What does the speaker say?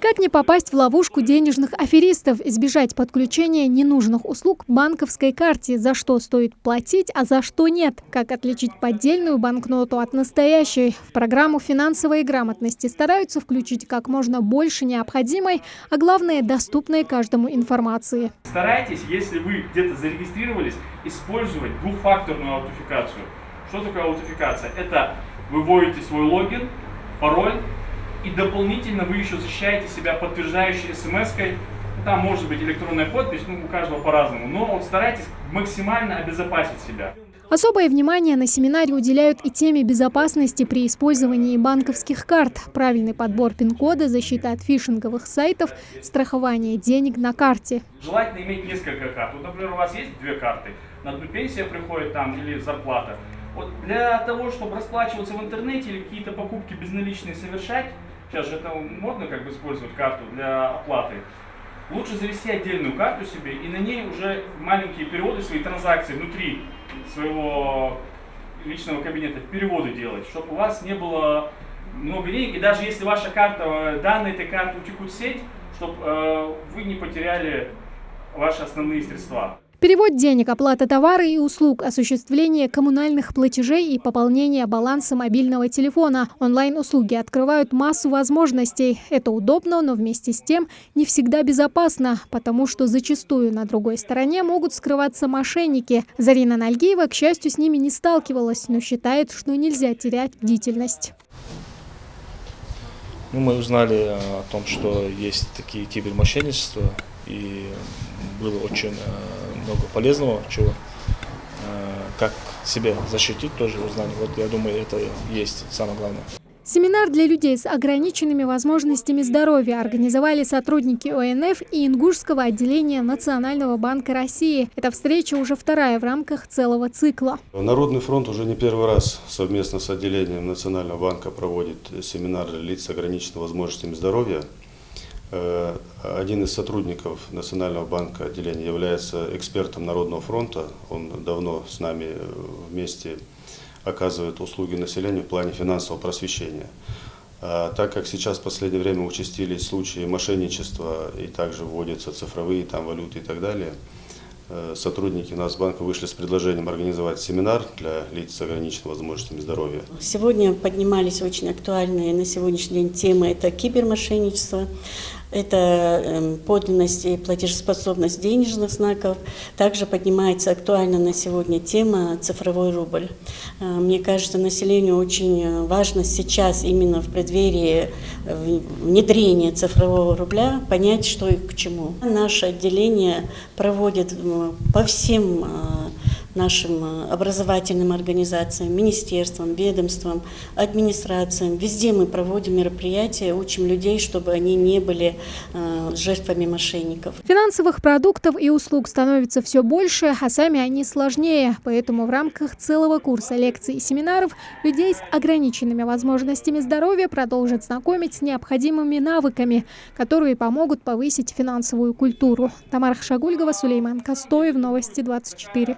Как не попасть в ловушку денежных аферистов, избежать подключения ненужных услуг к банковской карте, за что стоит платить, а за что нет? Как отличить поддельную банкноту от настоящей? В программу финансовой грамотности стараются включить как можно больше необходимой, а главное, доступной каждому информации. Старайтесь, если вы где-то зарегистрировались, использовать двухфакторную аутентификацию. Что такое аутентификация? Это вы вводите свой логин, пароль, и дополнительно вы еще защищаете себя подтверждающей смс-кой. Там может быть электронная подпись, у каждого по-разному, но вот старайтесь максимально обезопасить себя. Особое внимание на семинаре уделяют и теме безопасности при использовании банковских карт. Правильный подбор пин-кода, защита от фишинговых сайтов, страхование денег на карте. Желательно иметь несколько карт. Вот, например, у вас есть две карты. На одну пенсия приходит там или зарплата. Вот для того, чтобы расплачиваться в интернете или какие-то покупки безналичные совершать, сейчас же это модно использовать карту для оплаты, лучше завести отдельную карту себе и на ней уже маленькие переводы, свои транзакции внутри своего личного кабинета, переводы делать, чтобы у вас не было много денег. И даже если ваша карта, данные этой карты утекут в сеть, чтобы вы не потеряли ваши основные средства. Перевод денег, оплата товара и услуг, осуществление коммунальных платежей и пополнение баланса мобильного телефона. Онлайн-услуги открывают массу возможностей. Это удобно, но вместе с тем не всегда безопасно, потому что зачастую на другой стороне могут скрываться мошенники. Зарина Нальгиева, к счастью, с ними не сталкивалась, но считает, что нельзя терять бдительность. Мы узнали о том, что есть такие кибермошенничества, и было очень много полезного, чего, как себя защитить, тоже узнали. Вот я думаю, это и есть самое главное. Семинар для людей с ограниченными возможностями здоровья организовали сотрудники ОНФ и Ингушского отделения Национального банка России. Эта встреча уже вторая в рамках целого цикла. Народный фронт уже не первый раз совместно с отделением Национального банка проводит семинар для лиц с ограниченными возможностями здоровья. Один из сотрудников Национального банка отделения является экспертом Народного фронта. Он давно с нами вместе оказывает услуги населению в плане финансового просвещения. Так как сейчас в последнее время участились случаи мошенничества и также вводятся цифровые валюты и так далее, сотрудники Нацбанка вышли с предложением организовать семинар для лиц с ограниченными возможностями здоровья. Сегодня поднимались очень актуальные на сегодняшний день темы. Это кибермошенничество, это подлинность и платежеспособность денежных знаков. Также поднимается актуально на сегодня тема цифровой рубль. Мне кажется, населению очень важно сейчас, именно в преддверии внедрения цифрового рубля, понять, что и к чему. Наше отделение проводит по всем нашим образовательным организациям, министерствам, ведомствам, администрациям. Везде мы проводим мероприятия, учим людей, чтобы они не были жертвами мошенников. Финансовых продуктов и услуг становится все больше, а сами они сложнее. Поэтому в рамках целого курса лекций и семинаров людей с ограниченными возможностями здоровья продолжат знакомить с необходимыми навыками, которые помогут повысить финансовую культуру. Тамара Хашагульгова, Сулейман Костоев, Новости 24.